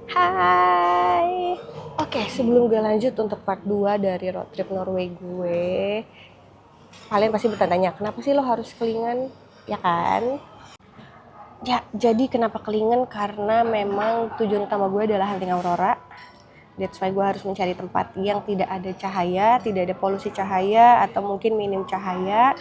Hai. Oke, sebelum gue lanjut untuk part 2 dari road trip Norway gue, kalian pasti bertanya, kenapa sih lo harus kelingan? Ya kan? Ya, jadi kenapa kelingan? Karena memang tujuan utama gue adalah hunting aurora. That's why gue harus mencari tempat yang tidak ada cahaya, tidak ada polusi cahaya, atau mungkin minim cahaya.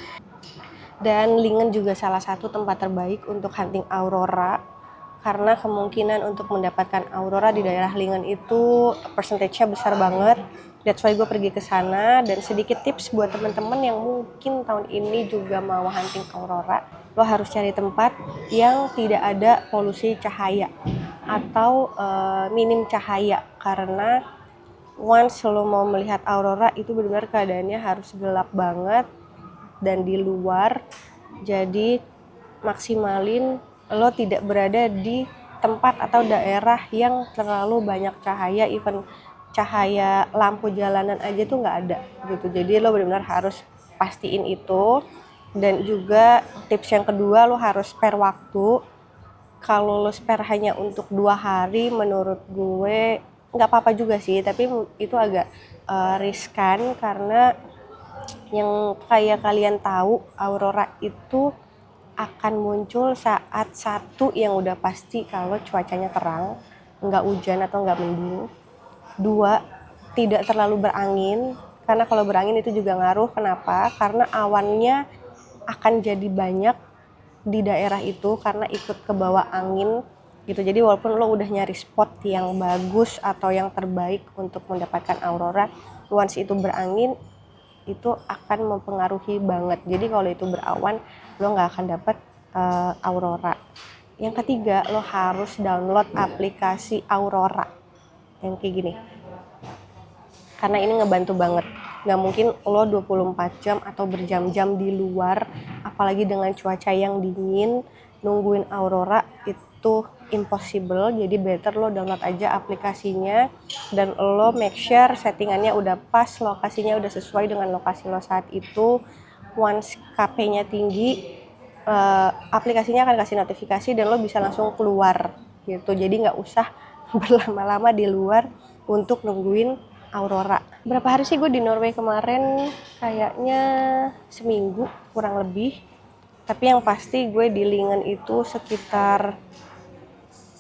Dan Lingen juga salah satu tempat terbaik untuk hunting aurora karena kemungkinan untuk mendapatkan aurora di daerah Lingen itu persentasenya besar banget. That's why gue pergi ke sana. Dan sedikit tips buat teman-teman yang mungkin tahun ini juga mau hunting aurora, lo harus cari tempat yang tidak ada polusi cahaya atau minim cahaya, karena once lo mau melihat aurora itu benar-benar keadaannya harus gelap banget dan di luar. Jadi maksimalin lo tidak berada di tempat atau daerah yang terlalu banyak cahaya, even cahaya lampu jalanan aja tuh nggak ada gitu. Jadi lo benar-benar harus pastiin itu. Dan juga tips yang kedua, lo harus spare waktu. Kalau lo spare hanya untuk 2 hari, menurut gue nggak apa-apa juga sih, tapi itu agak riskan karena yang kayak kalian tahu, aurora itu akan muncul saat satu yang udah pasti kalau cuacanya terang, nggak hujan atau nggak mendung. Dua, tidak terlalu berangin, karena kalau berangin itu juga ngaruh. Kenapa? Karena awannya akan jadi banyak di daerah itu karena ikut ke bawah angin gitu. Jadi walaupun lo udah nyari spot yang bagus atau yang terbaik untuk mendapatkan aurora, once itu berangin itu akan mempengaruhi banget. Jadi kalau itu berawan, lo nggak akan dapat aurora. Yang ketiga, lo harus download aplikasi aurora yang kayak gini, karena ini ngebantu banget. Nggak mungkin lo 24 jam atau berjam-jam di luar, apalagi dengan cuaca yang dingin, nungguin aurora itu impossible. Jadi better lo download aja aplikasinya dan lo make sure settingannya udah pas, lokasinya udah sesuai dengan lokasi lo saat itu. Once KP-nya tinggi, aplikasinya akan kasih notifikasi dan lo bisa langsung keluar gitu. Jadi nggak usah berlama-lama di luar untuk nungguin aurora. Berapa hari sih gue di Norway kemarin? Kayaknya seminggu kurang lebih. Tapi yang pasti gue di Lingen itu sekitar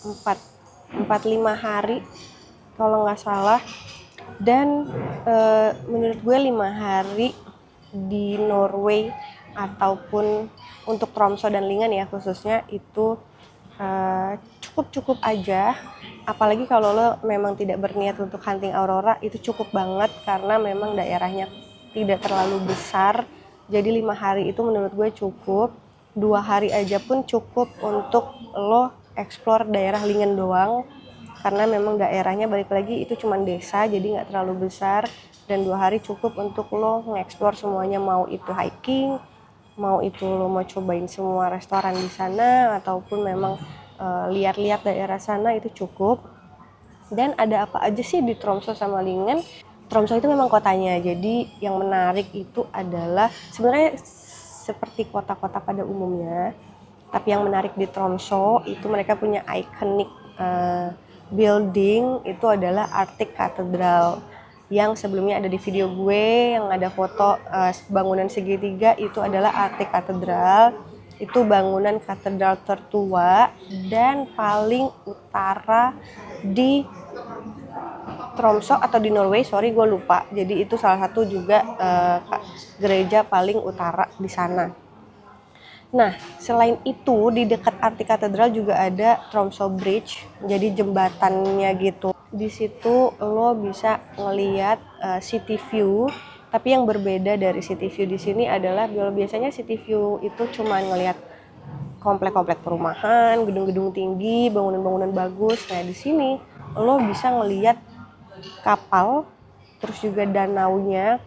4-5 hari kalau nggak salah. Dan menurut gue 5 hari di Norway ataupun untuk Tromso dan Lingen ya khususnya itu cukup aja. Apalagi kalau lo memang tidak berniat untuk hunting aurora, itu cukup banget karena memang daerahnya tidak terlalu besar. Jadi 5 hari itu menurut gue cukup. 2 hari aja pun cukup untuk lo explore daerah Lingen doang, karena memang daerahnya balik lagi itu cuma desa, jadi nggak terlalu besar. Dan 2 hari cukup untuk lo nge-explore semuanya, mau itu hiking, mau itu lo mau cobain semua restoran di sana, ataupun memang lihat-lihat daerah sana, itu cukup. Dan ada apa aja sih di Tromso sama Lingen? Tromso itu memang kotanya, jadi yang menarik itu adalah sebenarnya seperti kota-kota pada umumnya, tapi yang menarik di Tromso itu mereka punya iconic building, itu adalah Arctic Cathedral yang sebelumnya ada di video gue yang ada foto bangunan segitiga. Itu adalah Arctic Cathedral. Itu bangunan katedral tertua dan paling utara di Tromso atau di Norway, sorry gue lupa. Jadi itu salah satu juga gereja paling utara di sana. Nah, selain itu di dekat Arctic Cathedral juga ada Tromso Bridge, jadi jembatannya gitu. Di situ lo bisa ngeliat city view, tapi yang berbeda dari city view di sini adalah biasanya city view itu cuma ngeliat komplek-komplek perumahan, gedung-gedung tinggi, bangunan-bangunan bagus. Nah, di sini lo bisa ngeliat kapal, terus juga danaunya,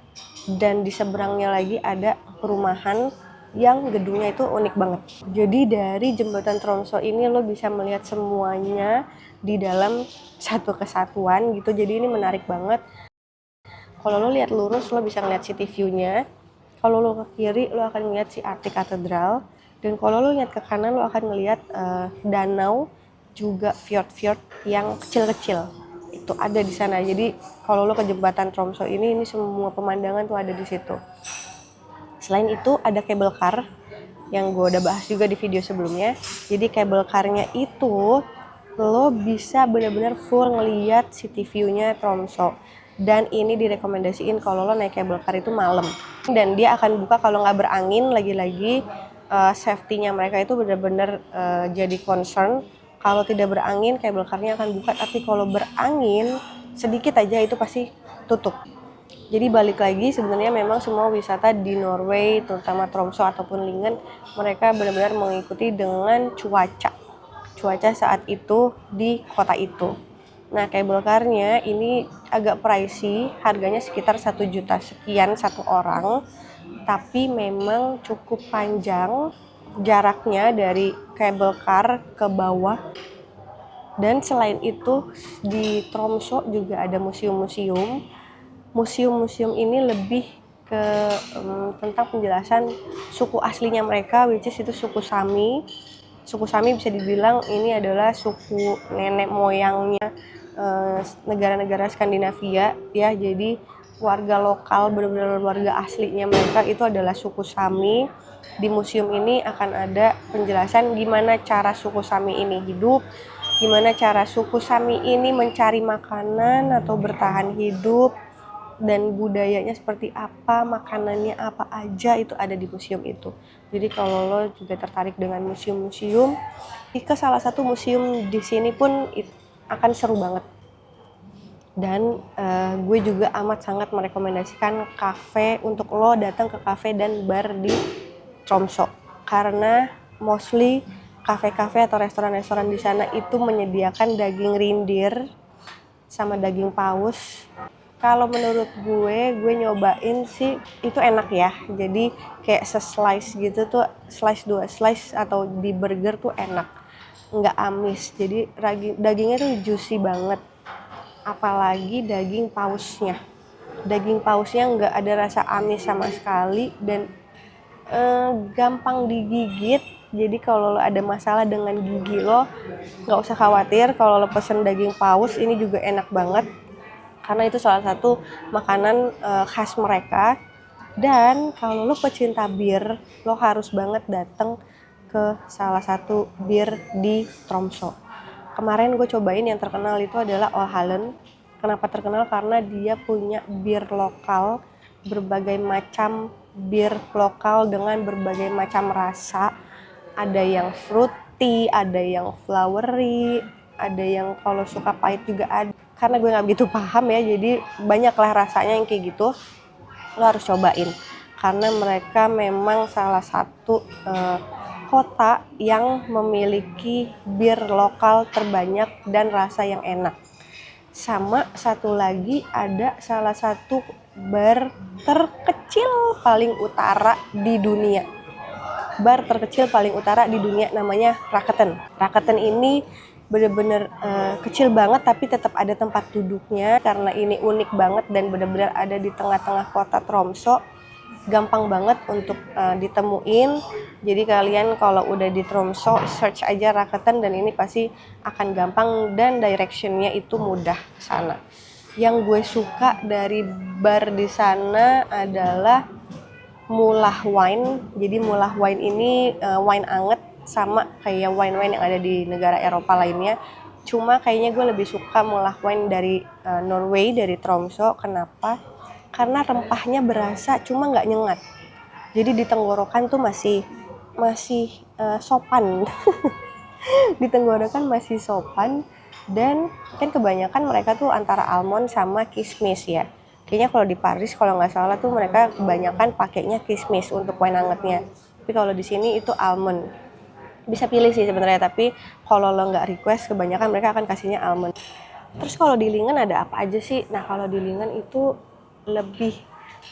dan di seberangnya lagi ada perumahan yang gedungnya itu unik banget. Jadi dari jembatan Tromso ini lo bisa melihat semuanya di dalam satu kesatuan gitu. Jadi ini menarik banget. Kalau lo lihat lurus lo bisa ngeliat city view-nya. Kalau lo ke kiri lo akan ngeliat si Arctic Cathedral. Dan kalau lo lihat ke kanan lo akan ngeliat danau juga fjord-fjord yang kecil-kecil itu ada di sana. Jadi kalau lo ke jembatan Tromso ini semua pemandangan tuh ada di situ. Selain itu ada cable car yang gue udah bahas juga di video sebelumnya. Jadi cable car-nya itu lo bisa benar-benar full ngeliat city view-nya Tromso. Dan ini direkomendasiin kalau lo naik cable car itu malam. Dan dia akan buka kalau nggak berangin, lagi-lagi safety-nya mereka itu benar-benar jadi concern. Kalau tidak berangin, cable car-nya akan buka. Tapi kalau berangin, sedikit aja itu pasti tutup. Jadi balik lagi sebenarnya memang semua wisata di Norway, terutama Tromso ataupun Lingen, mereka benar-benar mengikuti dengan cuaca saat itu di kota itu. Nah, cable car-nya ini agak pricey, harganya sekitar 1 juta sekian satu orang, tapi memang cukup panjang jaraknya dari cable car ke bawah. Dan selain itu di Tromso juga ada museum-museum. Museum-museum ini lebih ke tentang penjelasan suku aslinya mereka, which is itu suku Sami. Suku Sami bisa dibilang ini adalah suku nenek moyangnya negara-negara Skandinavia ya. Jadi warga lokal, benar-benar warga aslinya mereka itu adalah suku Sami. Di museum ini akan ada penjelasan gimana cara suku Sami ini hidup, gimana cara suku Sami ini mencari makanan atau bertahan hidup, dan budayanya seperti apa, makanannya apa aja, itu ada di museum itu. Jadi kalau lo juga tertarik dengan museum-museum, ke salah satu museum di sini pun akan seru banget. Dan gue juga amat sangat merekomendasikan kafe untuk lo datang ke kafe dan bar di Tromso, karena mostly kafe-kafe atau restoran-restoran di sana itu menyediakan daging reindeer sama daging paus. Kalau menurut gue nyobain sih itu enak ya. Jadi kayak se-slice gitu tuh, slice 2 slice atau di burger tuh enak. Nggak amis. Jadi dagingnya tuh juicy banget. Apalagi daging pausnya. Daging pausnya nggak ada rasa amis sama sekali dan gampang digigit. Jadi kalau lo ada masalah dengan gigi lo, nggak usah khawatir. Kalau lo pesen daging paus ini juga enak banget. Karena itu salah satu makanan khas mereka. Dan kalau lo pecinta bir, lo harus banget datang ke salah satu bir di Tromso. Kemarin gue cobain yang terkenal itu adalah Olhallen. Kenapa terkenal? Karena dia punya bir lokal, berbagai macam bir lokal dengan berbagai macam rasa. Ada yang fruity, ada yang flowery, ada yang kalau suka pahit juga ada. Karena gue nggak begitu paham ya, jadi banyaklah rasanya yang kayak gitu. Lo harus cobain karena mereka memang salah satu kota yang memiliki bir lokal terbanyak dan rasa yang enak. Sama satu lagi ada salah satu bar terkecil paling utara di dunia. Bar terkecil paling utara di dunia namanya Raketen. Raketen ini bener-bener kecil banget tapi tetap ada tempat duduknya karena ini unik banget dan bener-bener ada di tengah-tengah kota Tromso. Gampang banget untuk ditemuin. Jadi kalian kalau udah di Tromso search aja Raketen dan ini pasti akan gampang dan directionnya itu mudah ke sana. Yang gue suka dari bar di sana adalah Mulah Wine. Jadi Mulah Wine ini wine anget sama kayak wine-wine yang ada di negara Eropa lainnya. Cuma kayaknya gue lebih suka Mulah Wine dari Norway, dari Tromso. Kenapa? Karena rempahnya berasa cuma nggak nyengat. Jadi di tenggorokan tuh masih sopan. Di tenggorokan masih sopan dan kan kebanyakan mereka tuh antara almond sama kismis ya. Kayaknya kalau di Paris kalau nggak salah tuh mereka kebanyakan pakainya kismis untuk wine angetnya. Tapi kalau di sini itu almond. Bisa pilih sih sebenarnya, tapi kalau lo nggak request kebanyakan mereka akan kasihnya almond. Terus kalau di Lingen ada apa aja sih? Nah kalau di Lingen itu lebih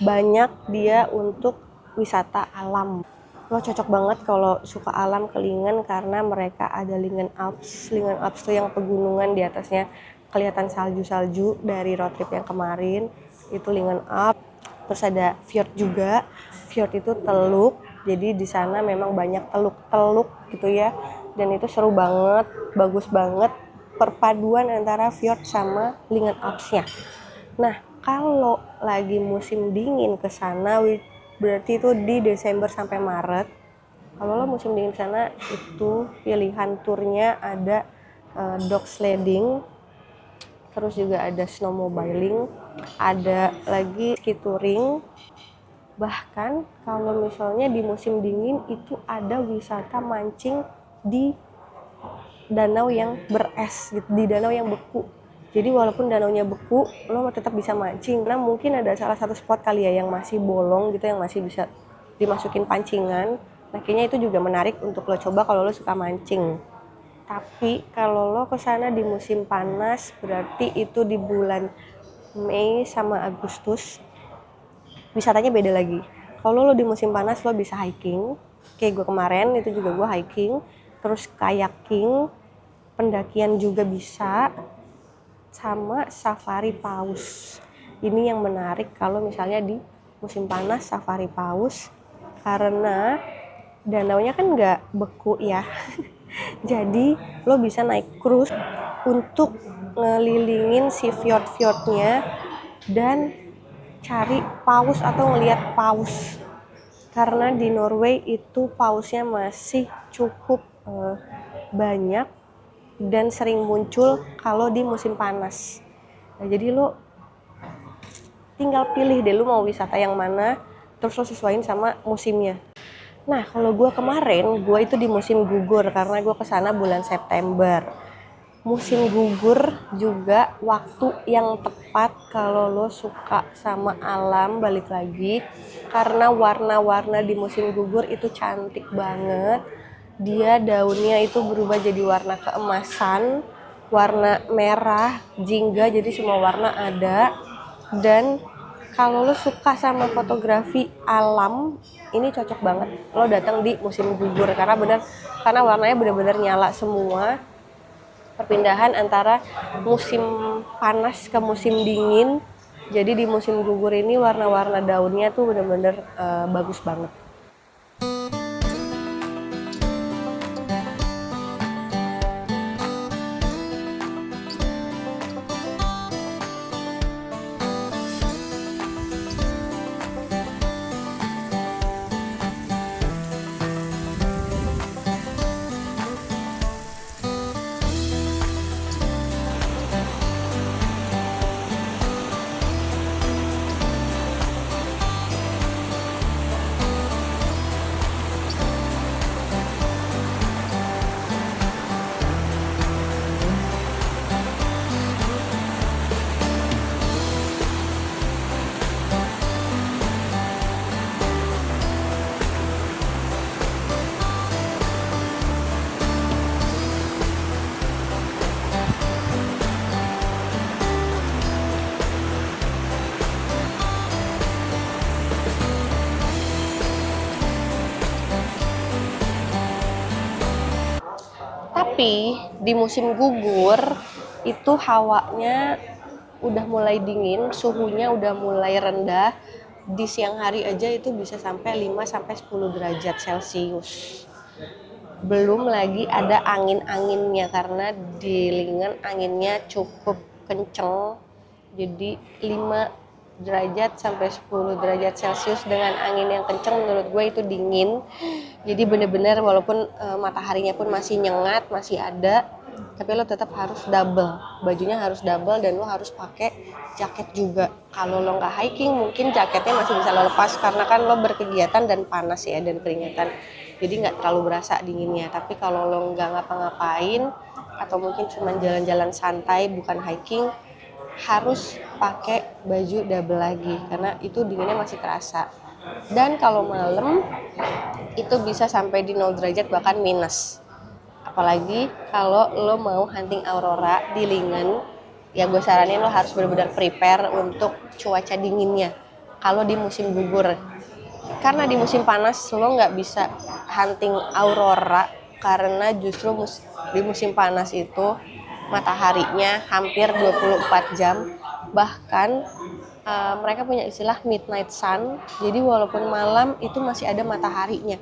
banyak dia untuk wisata alam. Lo cocok banget kalau suka alam ke Lingen karena mereka ada Lingen Alps. Lingen Alps tuh yang pegunungan di atasnya kelihatan salju-salju dari road trip yang kemarin. Itu Lingen Alps. Terus ada fjord juga. Fjord itu teluk. Jadi di sana memang banyak teluk-teluk gitu ya dan itu seru banget, bagus banget perpaduan antara fjord sama Lingen Alps-nya. Nah, kalau lagi musim dingin ke sana, berarti itu di Desember sampai Maret. Kalau lo musim dingin ke sana, itu pilihan turnya ada dog sledding, terus juga ada snowmobiling, ada lagi ski touring. Bahkan kalau misalnya di musim dingin itu ada wisata mancing di danau yang beres gitu, di danau yang beku. Jadi walaupun danaunya beku, lo tetap bisa mancing. Nah, mungkin ada salah satu spot kali ya yang masih bolong gitu, yang masih bisa dimasukin pancingan. Nah, kayaknya itu juga menarik untuk lo coba kalau lo suka mancing. Tapi kalau lo kesana di musim panas, berarti itu di bulan Mei sama Agustus, wisatanya beda lagi. Kalau lo di musim panas, lo bisa hiking. Kayak gue kemarin, itu juga gue hiking. Terus kayaking, pendakian juga bisa, sama safari paus. Ini yang menarik kalau misalnya di musim panas safari paus, karena danaunya kan nggak beku ya. Jadi lo bisa naik cruise untuk ngelilingin si fjord-fjordnya dan cari paus atau ngelihat paus. Karena di Norway itu pausnya masih cukup banyak dan sering muncul kalau di musim panas. Nah, jadi lo tinggal pilih deh lo mau wisata yang mana, terus lo sesuaiin sama musimnya. Nah, kalau gue kemarin, gue itu di musim gugur karena gue kesana bulan September. Musim gugur juga waktu yang tepat kalau lo suka sama alam, balik lagi. Karena warna-warna di musim gugur itu cantik banget. Dia daunnya itu berubah jadi warna keemasan, warna merah, jingga, jadi semua warna ada. Dan kalau lo suka sama fotografi alam, ini cocok banget lo datang di musim gugur karena warnanya benar-benar nyala semua. Perpindahan antara musim panas ke musim dingin. Jadi di musim gugur ini warna-warna daunnya tuh benar-benar bagus banget. Tapi di musim gugur itu hawanya udah mulai dingin, suhunya udah mulai rendah. Di siang hari aja itu bisa sampai 5-10 derajat Celcius. Belum lagi ada angin-anginnya karena di Lingen anginnya cukup kenceng. Jadi 5 derajat sampai 10 derajat Celcius dengan angin yang kenceng menurut gue itu dingin. Jadi bener-bener walaupun mataharinya pun masih nyengat, masih ada, tapi lo tetap harus double, bajunya harus double dan lo harus pakai jaket juga. Kalau lo nggak hiking mungkin jaketnya masih bisa lo lepas karena kan lo berkegiatan dan panas ya dan keringatan, jadi nggak terlalu berasa dinginnya. Tapi kalau lo nggak ngapa-ngapain atau mungkin cuma jalan-jalan santai bukan hiking, harus pakai baju double lagi karena itu dinginnya masih kerasa. Dan kalau malam itu bisa sampai di 0 derajat bahkan minus. Apalagi kalau lo mau hunting aurora di Lingen, ya gue saranin lo harus benar-benar prepare untuk cuaca dinginnya kalau di musim gugur. Karena di musim panas lo nggak bisa hunting aurora karena justru di musim panas itu mataharinya hampir 24 jam. Bahkan mereka punya istilah midnight sun, jadi walaupun malam itu masih ada mataharinya.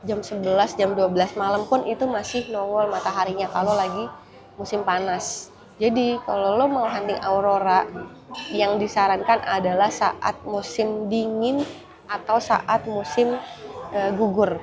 jam 11, jam 12 malam pun itu masih nongol mataharinya kalau lagi musim panas. Jadi kalau lo mau hunting aurora, yang disarankan adalah saat musim dingin atau saat musim gugur.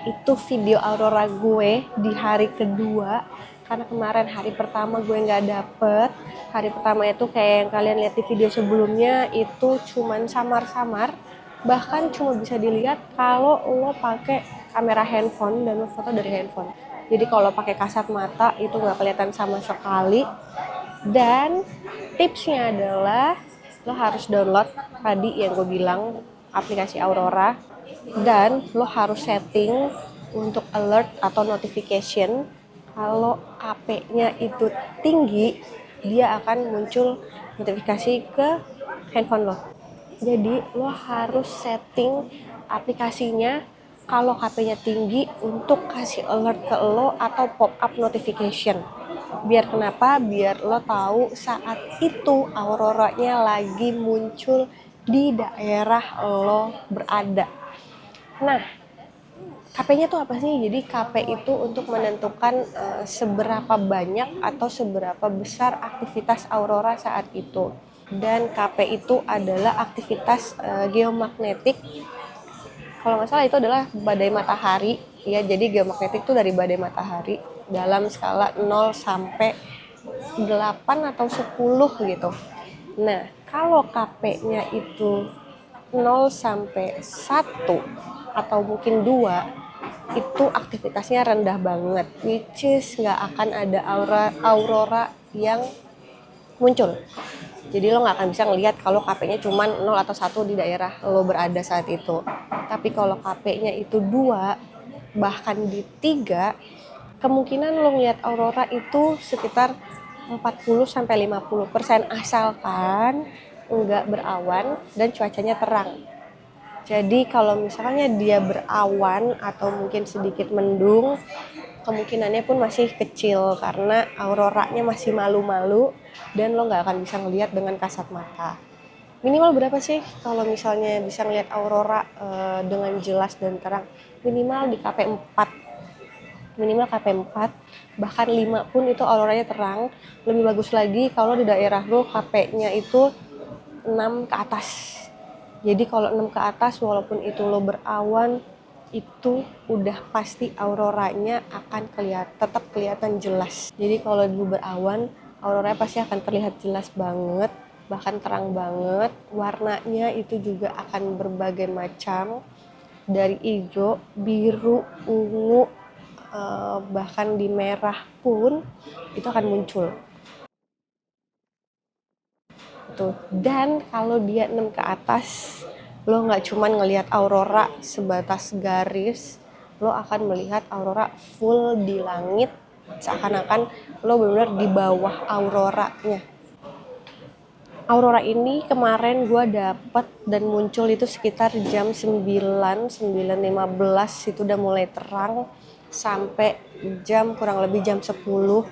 Itu video aurora gue di hari kedua, karena kemarin hari pertama gue nggak dapet. Hari pertama itu kayak yang kalian lihat di video sebelumnya, itu cuman samar-samar, bahkan cuma bisa dilihat kalau lo pakai kamera handphone dan lo foto dari handphone. Jadi kalau pakai kasat mata itu nggak kelihatan sama sekali. Dan tipsnya adalah lo harus download tadi yang gue bilang, aplikasi Aurora, dan lo harus setting untuk alert atau notification. Kalau KP-nya itu tinggi, dia akan muncul notifikasi ke handphone lo. Jadi lo harus setting aplikasinya kalau KP-nya tinggi untuk kasih alert ke lo atau pop up notification. Biar kenapa? Biar lo tahu saat itu auroranya lagi muncul di daerah lo berada. Nah, KP-nya tuh apa sih? Jadi KP itu untuk menentukan seberapa banyak atau seberapa besar aktivitas aurora saat itu. Dan KP itu adalah aktivitas geomagnetik. Kalau nggak salah itu adalah badai matahari. Ya, jadi geomagnetik itu dari badai matahari dalam skala 0 sampai 8 atau 10 gitu. Nah, kalau KP-nya itu 0 sampai 1 atau mungkin 2, itu aktivitasnya rendah banget, which is nggak akan ada aurora yang muncul. Jadi lo nggak akan bisa ngelihat kalau KP-nya cuma 0 atau 1 di daerah lo berada saat itu. Tapi kalau KP-nya itu 2, bahkan di 3, kemungkinan lo ngeliat aurora itu sekitar 40-50% asalkan nggak berawan dan cuacanya terang. Jadi kalau misalnya dia berawan atau mungkin sedikit mendung, kemungkinannya pun masih kecil karena auroranya masih malu-malu dan lo nggak akan bisa ngelihat dengan kasat mata. Minimal berapa sih kalau misalnya bisa ngeliat aurora dengan jelas dan terang? Minimal di KP4. Minimal KP4, bahkan 5 pun itu auroranya terang. Lebih bagus lagi kalau di daerah lo KP-nya itu 6 ke atas. Jadi kalau 6 ke atas walaupun itu lo berawan, itu udah pasti auroranya akan tetap kelihatan jelas. Jadi kalau lo berawan, auroranya pasti akan terlihat jelas banget, bahkan terang banget. Warnanya itu juga akan berbagai macam, dari hijau, biru, ungu, bahkan di merah pun itu akan muncul tuh. Dan kalau dia 6 ke atas, lo nggak cuman ngelihat aurora sebatas garis, lo akan melihat aurora full di langit, seakan-akan lo benar-benar di bawah auroranya. Aurora ini kemarin gue dapet dan muncul itu sekitar jam 9:15 itu udah mulai terang sampai jam kurang lebih jam 10.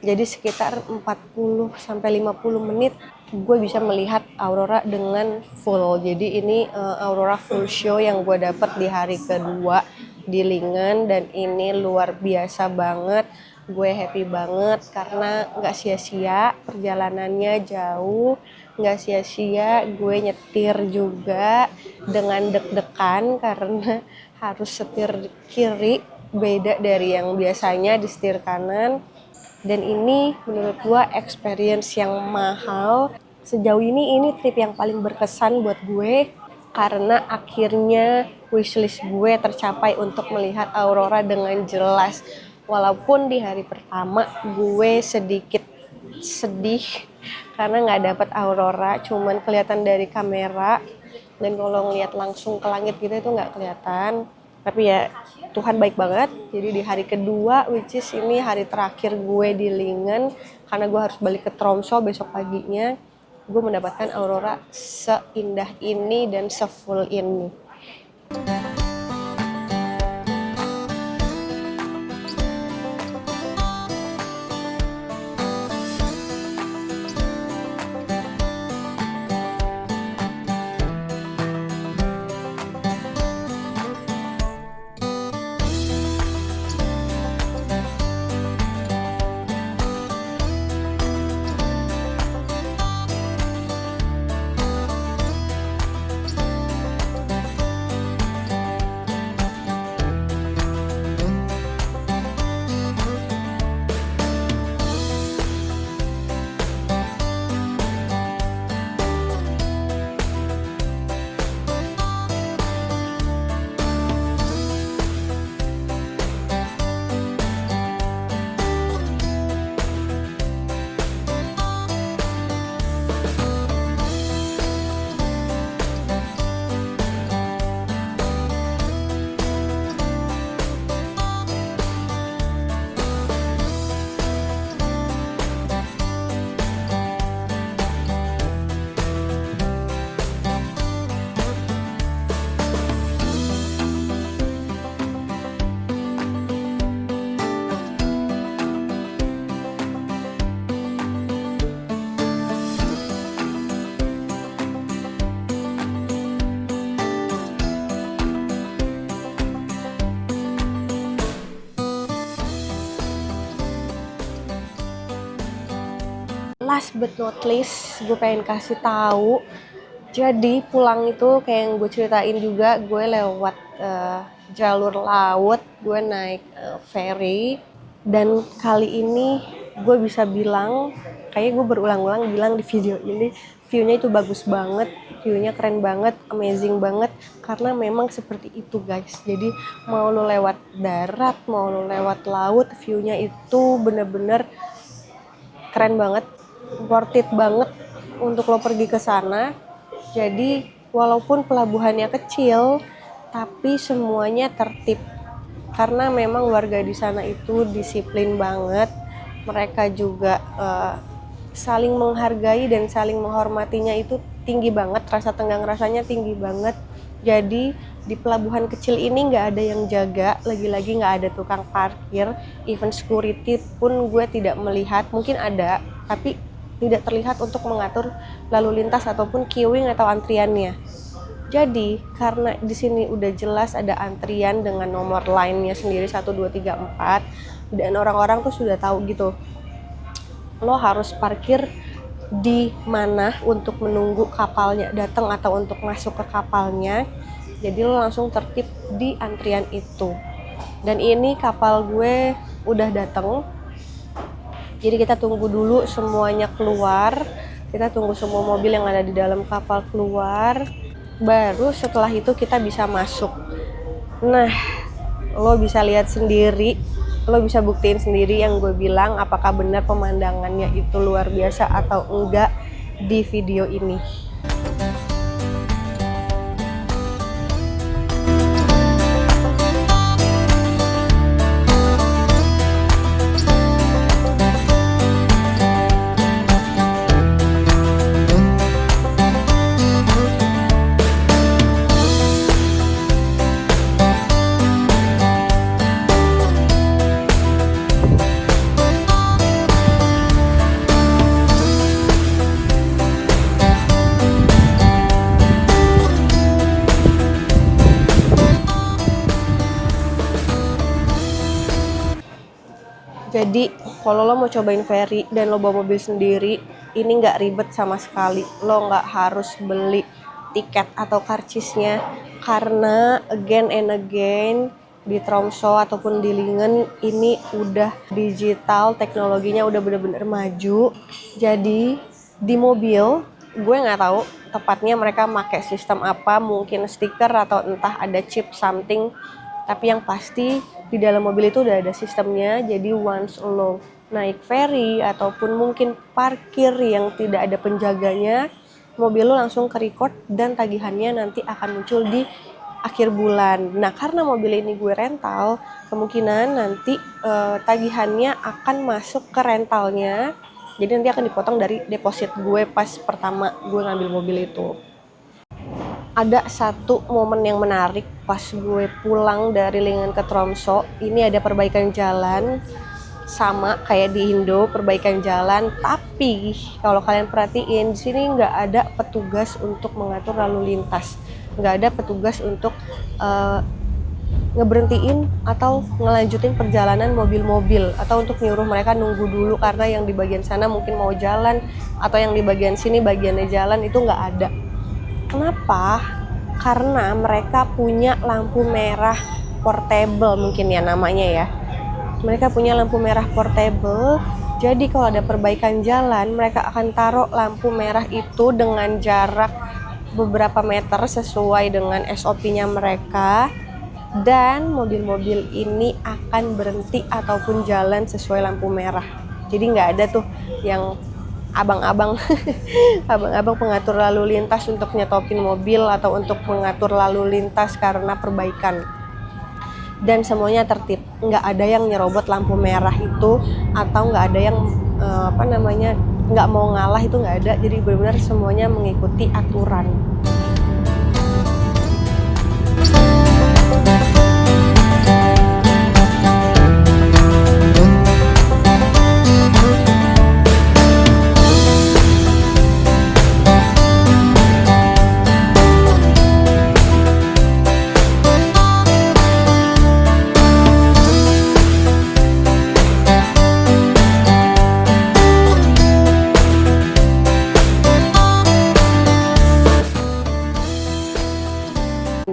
Jadi sekitar 40-50 menit gue bisa melihat aurora dengan full. Jadi ini aurora full show yang gue dapet di hari kedua di Lingen, dan ini luar biasa banget. Gue happy banget karena gak sia-sia perjalanannya jauh, gak sia-sia gue nyetir juga dengan deg-degan karena harus setir kiri, beda dari yang biasanya di setir kanan. Dan ini menurut gue experience yang mahal. Sejauh ini trip yang paling berkesan buat gue karena akhirnya wishlist gue tercapai untuk melihat aurora dengan jelas. Walaupun di hari pertama gue sedikit sedih karena nggak dapet aurora, cuman kelihatan dari kamera, dan kalau ngeliat langsung ke langit gitu itu nggak kelihatan. Tapi ya Tuhan baik banget. Jadi di hari kedua, which is ini hari terakhir gue di Lingen, karena gue harus balik ke Tromso besok paginya, gue mendapatkan aurora seindah ini dan sefull ini. Last but not least, gue pengen kasih tahu. Jadi pulang itu kayak yang gue ceritain juga, gue lewat jalur laut, gue naik ferry. Dan kali ini gue bisa bilang, kayaknya gue berulang-ulang bilang di video ini, view-nya itu bagus banget, view-nya keren banget, amazing banget. Karena memang seperti itu guys. Jadi mau lo lewat darat, mau lo lewat laut, view-nya itu bener-bener keren banget, worth it banget untuk lo pergi ke sana. Jadi walaupun pelabuhannya kecil, tapi semuanya tertib. Karena memang warga di sana itu disiplin banget. Mereka juga saling menghargai dan saling menghormatinya itu tinggi banget. Rasa tenggang rasanya tinggi banget. Jadi di pelabuhan kecil ini nggak ada yang jaga, lagi-lagi nggak ada tukang parkir, even security pun gue tidak melihat. Mungkin ada, tapi tidak terlihat untuk mengatur lalu lintas ataupun queuing atau antriannya. Jadi karena di sini udah jelas ada antrian dengan nomor line-nya sendiri 1, 2, 3, 4 dan orang-orang tuh sudah tahu gitu. Lo harus parkir di mana untuk menunggu kapalnya datang atau untuk masuk ke kapalnya. Jadi lo langsung tertib di antrian itu. Dan ini kapal gue udah datang. Jadi kita tunggu dulu semuanya keluar. Kita tunggu semua mobil yang ada di dalam kapal keluar. Baru setelah itu kita bisa masuk. Nah, lo bisa lihat sendiri, lo bisa buktiin sendiri yang gue bilang apakah benar pemandangannya itu luar biasa atau enggak di video ini. Jadi kalau lo mau cobain ferry dan lo bawa mobil sendiri, ini nggak ribet sama sekali. Lo nggak harus beli tiket atau karcisnya karena again and again di Tromso ataupun di Lingen ini udah digital, teknologinya udah bener-bener maju. Jadi di mobil gue nggak tahu tepatnya mereka pakai sistem apa, mungkin stiker atau entah ada chip something. Tapi yang pasti di dalam mobil itu udah ada sistemnya. Jadi once lo naik ferry ataupun mungkin parkir yang tidak ada penjaganya, mobil lo langsung ke record dan tagihannya nanti akan muncul di akhir bulan. Nah karena mobil ini gue rental, kemungkinan nanti tagihannya akan masuk ke rentalnya. Jadi nanti akan dipotong dari deposit gue pas pertama gue ngambil mobil itu. Ada satu momen yang menarik pas gue pulang dari Lingen ke Tromso. Ini ada perbaikan jalan sama kayak di Indo, perbaikan jalan. Tapi kalau kalian perhatiin di sini nggak ada petugas untuk mengatur lalu lintas, nggak ada petugas untuk ngeberhentiin atau ngelanjutin perjalanan mobil-mobil atau untuk nyuruh mereka nunggu dulu karena yang di bagian sana mungkin mau jalan atau yang di bagian sini bagiannya jalan, itu nggak ada. Kenapa? Karena mereka punya lampu merah portable mungkin ya namanya ya. Mereka punya lampu merah portable. Jadi kalau ada perbaikan jalan, mereka akan taruh lampu merah itu dengan jarak beberapa meter sesuai dengan SOP-nya mereka. Dan mobil-mobil ini akan berhenti ataupun jalan sesuai lampu merah. Jadi nggak ada tuh yang abang-abang abang-abang pengatur lalu lintas untuk nyetopin mobil atau untuk mengatur lalu lintas karena perbaikan. Dan semuanya tertib, nggak ada yang nyerobot lampu merah itu atau nggak ada yang nggak mau ngalah, itu nggak ada. Jadi benar-benar semuanya mengikuti aturan.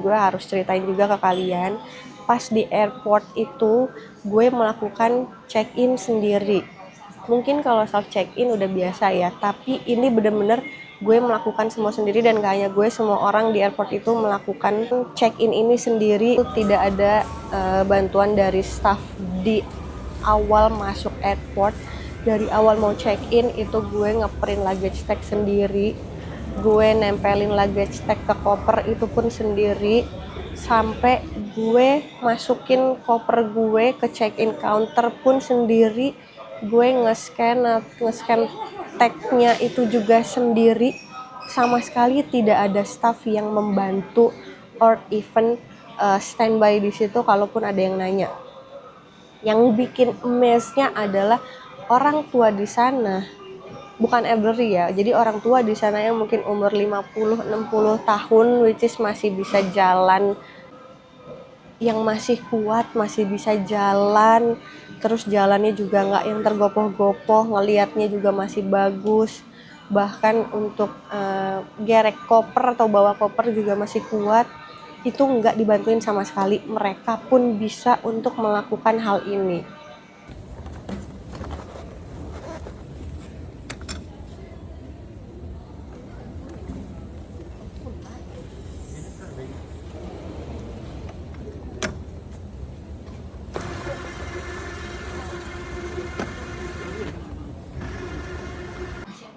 Gue harus ceritain juga ke kalian, pas di airport itu gue melakukan check-in sendiri. Mungkin kalau self check-in udah biasa ya, tapi ini bener-bener gue melakukan semua sendiri. Dan gak hanya gue, semua orang di airport itu melakukan check-in ini sendiri. Tidak ada bantuan dari staff di awal masuk airport. Dari awal mau check-in itu gue ngeprint luggage tag sendiri, gue nempelin luggage tag ke koper itu pun sendiri, sampai gue masukin koper gue ke check-in counter pun sendiri. Gue nge-scan tagnya itu juga sendiri. Sama sekali tidak ada staff yang membantu or even standby di situ kalaupun ada yang nanya. Yang bikin amazed-nya adalah orang tua di sana bukan elderly ya, jadi orang tua di sana yang mungkin umur 50-60 tahun, which is masih bisa jalan, yang masih kuat, masih bisa jalan, terus jalannya juga nggak yang tergopoh-gopoh, ngelihatnya juga masih bagus, bahkan untuk gerek koper atau bawa koper juga masih kuat, itu nggak dibantuin sama sekali. Mereka pun bisa untuk melakukan hal ini.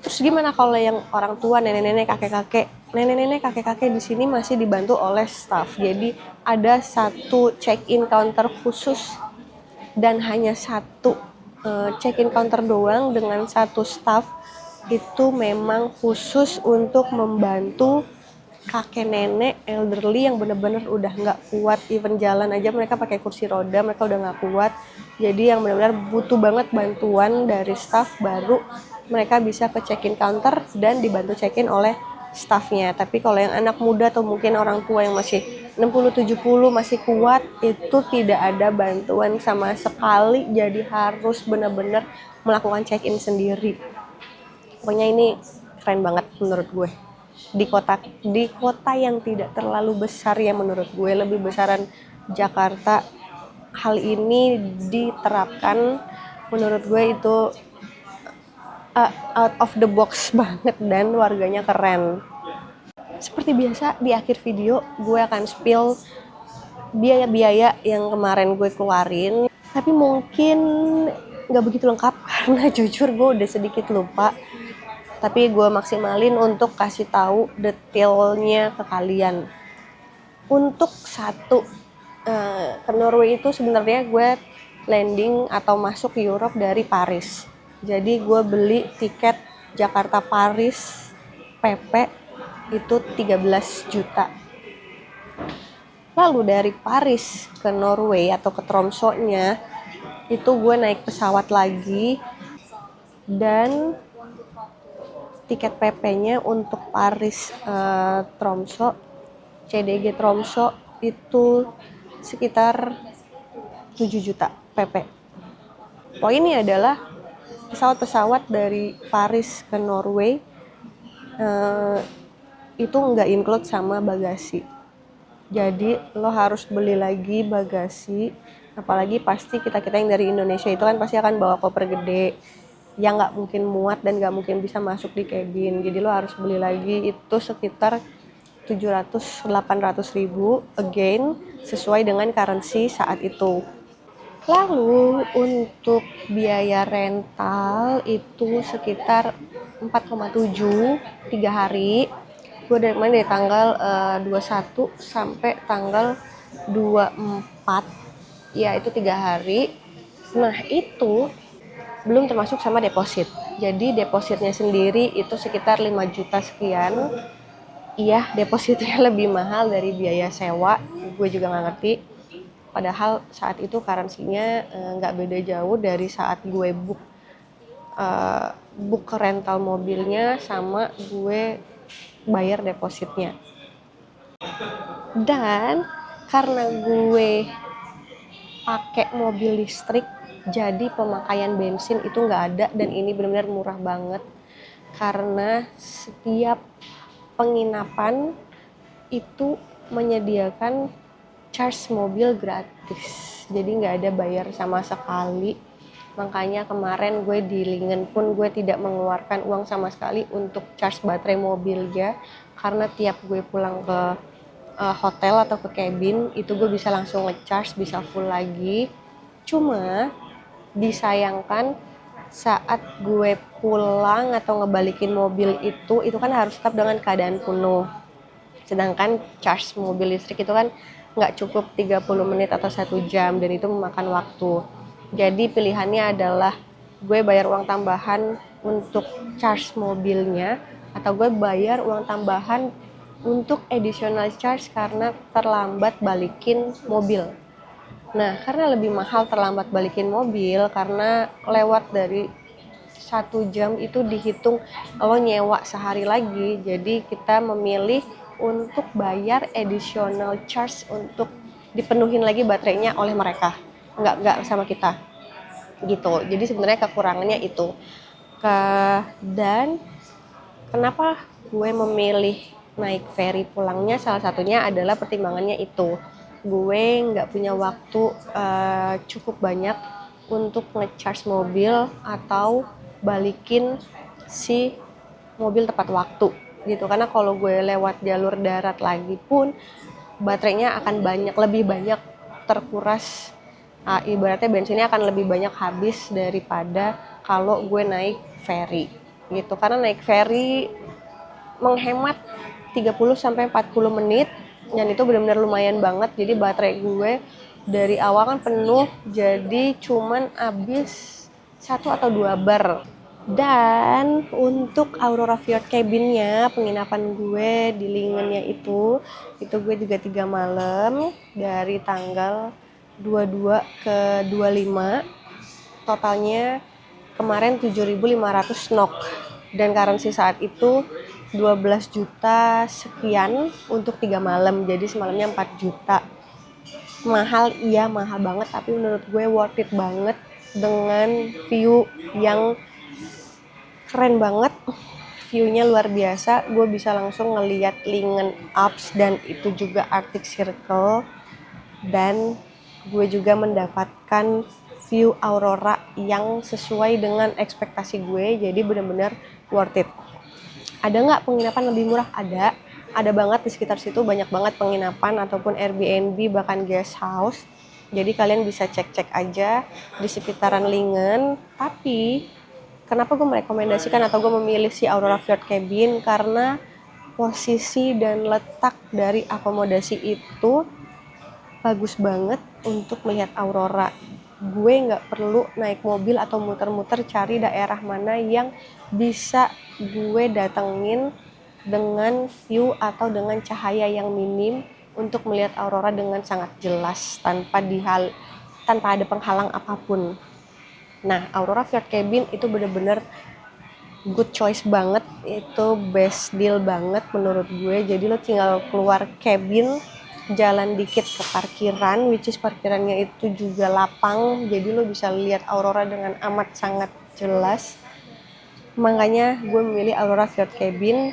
Terus gimana kalau yang orang tua, nenek-nenek, kakek-kakek? Nenek-nenek, kakek-kakek di sini masih dibantu oleh staff. Jadi ada satu check-in counter khusus dan hanya satu check-in counter doang dengan satu staff, itu memang khusus untuk membantu kakek nenek elderly yang bener-bener udah nggak kuat, even jalan aja mereka pakai kursi roda, mereka udah nggak kuat. Jadi yang benar-benar butuh banget bantuan dari staff, baru mereka bisa ke check-in counter dan dibantu check-in oleh staffnya. Tapi kalau yang anak muda atau mungkin orang tua yang masih 60-70 masih kuat, itu tidak ada bantuan sama sekali, jadi harus benar-benar melakukan check-in sendiri. Pokoknya ini keren banget menurut gue. Di kota yang tidak terlalu besar ya, menurut gue lebih besaran Jakarta, hal ini diterapkan. Menurut gue itu out of the box banget dan warganya keren. Seperti biasa di akhir video gue akan spill biaya-biaya yang kemarin gue keluarin, tapi mungkin nggak begitu lengkap karena jujur gue udah sedikit lupa, tapi gue maksimalin untuk kasih tahu detailnya ke kalian. Untuk satu ke Norway itu sebenarnya gue landing atau masuk Europe dari Paris. Jadi gue beli tiket Jakarta Paris PP itu 13 juta. Lalu dari Paris ke Norway atau ke Tromso-nya itu gue naik pesawat lagi, dan tiket PP-nya untuk Paris Tromso, CDG Tromso itu sekitar 7 juta PP. Poinnya adalah pesawat-pesawat dari Paris ke Norway itu nggak include sama bagasi. Jadi lo harus beli lagi bagasi, apalagi pasti kita-kita yang dari Indonesia itu kan pasti akan bawa koper gede yang nggak mungkin muat dan nggak mungkin bisa masuk di cabin. Jadi lo harus beli lagi, itu sekitar 700-800 ribu again, sesuai dengan currency saat itu. Lalu untuk biaya rental itu sekitar 4,7 3 hari. Gue dari kemarin dari tanggal 21 sampai tanggal 24, ya itu 3 hari. Nah itu belum termasuk sama deposit. Jadi depositnya sendiri itu sekitar 5 juta sekian. Iya, depositnya lebih mahal dari biaya sewa. Gue juga nggak ngerti. Padahal saat itu currency-nya nggak beda jauh dari saat gue book rental mobilnya sama gue bayar depositnya. Dan karena gue pakai mobil listrik, jadi pemakaian bensin itu nggak ada, dan ini benar-benar murah banget karena setiap penginapan itu menyediakan charge mobil gratis, jadi nggak ada bayar sama sekali. Makanya kemarin gue di Lingen pun gue tidak mengeluarkan uang sama sekali untuk charge baterai mobilnya, karena tiap gue pulang ke hotel atau ke cabin itu gue bisa langsung ngecharge, bisa full lagi. Cuma disayangkan saat gue pulang atau ngebalikin mobil itu kan harus tetap dengan keadaan penuh. Sedangkan charge mobil listrik itu kan nggak cukup 30 menit atau 1 jam, dan itu memakan waktu. Jadi pilihannya adalah gue bayar uang tambahan untuk charge mobilnya, atau gue bayar uang tambahan untuk additional charge karena terlambat balikin mobil. Nah, karena lebih mahal terlambat balikin mobil karena lewat dari 1 jam itu dihitung lo nyewa sehari lagi. Jadi kita memilih untuk bayar additional charge untuk dipenuhin lagi baterainya oleh mereka, nggak sama kita gitu. Jadi sebenarnya kekurangannya itu. Dan kenapa gue memilih naik ferry pulangnya, salah satunya adalah pertimbangannya itu. Gue nggak punya waktu cukup banyak untuk ngecharge mobil atau balikin si mobil tepat waktu gitu. Karena kalau gue lewat jalur darat lagi pun baterainya akan lebih banyak terkuras. Ibaratnya bensinnya akan lebih banyak habis daripada kalau gue naik ferry gitu. Karena naik ferry menghemat 30-40 menit dan itu benar-benar lumayan banget. Jadi baterai gue dari awal kan penuh, jadi cuman habis 1 atau 2 bar. Dan untuk Aurora Fjord cabinnya, penginapan gue di Lingennya itu gue juga 3 malam dari tanggal 22 ke 25. Totalnya kemarin 7.500 NOK dan currency saat itu 12 juta sekian untuk 3 malam. Jadi semalamnya 4 juta. Mahal, iya mahal banget, tapi menurut gue worth it banget dengan view yang keren banget. View-nya luar biasa. Gue bisa langsung ngeliat Lingen Alps dan itu juga Arctic Circle. Dan gue juga mendapatkan view aurora yang sesuai dengan ekspektasi gue. Jadi benar-benar worth it. Ada nggak penginapan lebih murah? Ada banget di sekitar situ, banyak banget penginapan ataupun Airbnb, bahkan guest house. Jadi kalian bisa cek-cek aja di sekitaran Lingen. Tapi kenapa gue merekomendasikan atau gue memilih si Aurora Fjord Cabin? Karena posisi dan letak dari akomodasi itu bagus banget untuk melihat aurora. Gue nggak perlu naik mobil atau muter-muter cari daerah mana yang bisa gue datengin dengan view atau dengan cahaya yang minim untuk melihat aurora dengan sangat jelas tanpa ada penghalang apapun. Nah, Aurora Fjord Cabin itu bener-bener good choice banget, itu best deal banget menurut gue. Jadi lo tinggal keluar cabin, jalan dikit ke parkiran, which is parkirannya itu juga lapang, jadi lo bisa lihat aurora dengan amat sangat jelas. Makanya gue memilih Aurora Fjord Cabin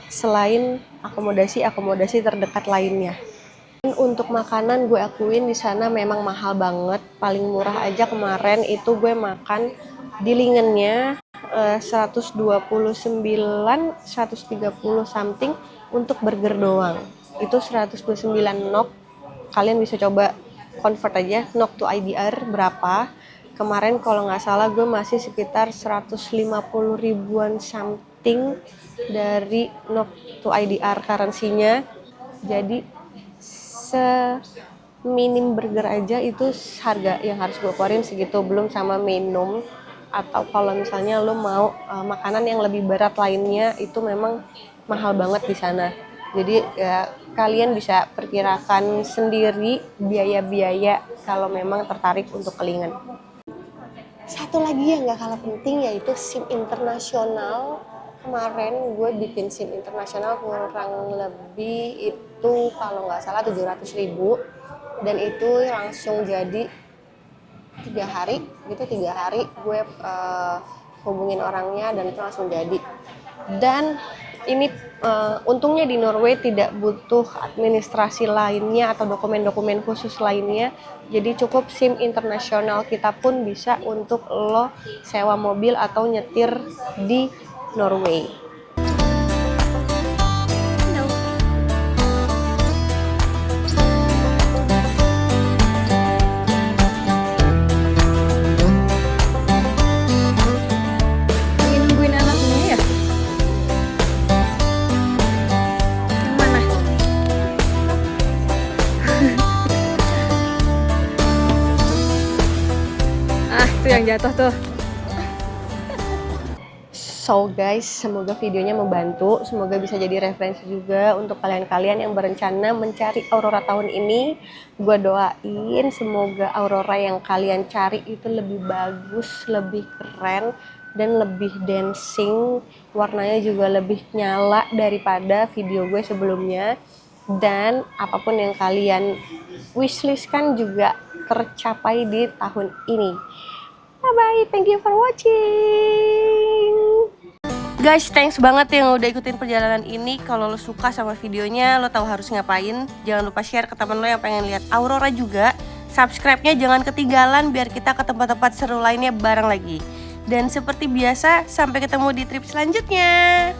selain akomodasi terdekat lainnya. Untuk makanan gue akuin di sana memang mahal banget. Paling murah aja kemarin itu gue makan di Lingennya 129, 130 something untuk burger doang. Itu 129 NOK. Kalian bisa coba convert aja NOK to IDR berapa. Kemarin kalau nggak salah gue masih sekitar 150 ribuan something dari NOK to IDR currency-nya. Jadi minim burger aja itu harga yang harus gue keluarin segitu, belum sama minum. Atau kalau misalnya lo mau makanan yang lebih berat lainnya, itu memang mahal banget di sana. Jadi ya kalian bisa perkirakan sendiri biaya-biaya kalau memang tertarik untuk ke Lingen. Satu lagi yang gak kalah penting yaitu SIM internasional. Kemarin gue bikin SIM internasional kurang lebih itu kalau nggak salah 700.000 dan itu langsung jadi 3 hari gue hubungin orangnya dan itu langsung jadi. Dan ini untungnya di Norway tidak butuh administrasi lainnya atau dokumen-dokumen khusus lainnya, jadi cukup SIM internasional kita pun bisa untuk lo sewa mobil atau nyetir di Norway. Itu yang jatuh tuh. So guys, semoga videonya membantu, semoga bisa jadi referensi juga untuk kalian-kalian yang berencana mencari aurora tahun ini. Gue doain semoga aurora yang kalian cari itu lebih bagus, lebih keren, dan lebih dancing, warnanya juga lebih nyala daripada video gue sebelumnya. Dan apapun yang kalian wishlistkan juga tercapai di tahun ini. Bye bye, thank you for watching. Guys, thanks banget yang udah ikutin perjalanan ini. Kalau lo suka sama videonya, lo tahu harus ngapain. Jangan lupa share ke teman lo yang pengen lihat aurora juga. Subscribe-nya jangan ketinggalan biar kita ke tempat-tempat seru lainnya bareng lagi. Dan seperti biasa, sampai ketemu di trip selanjutnya.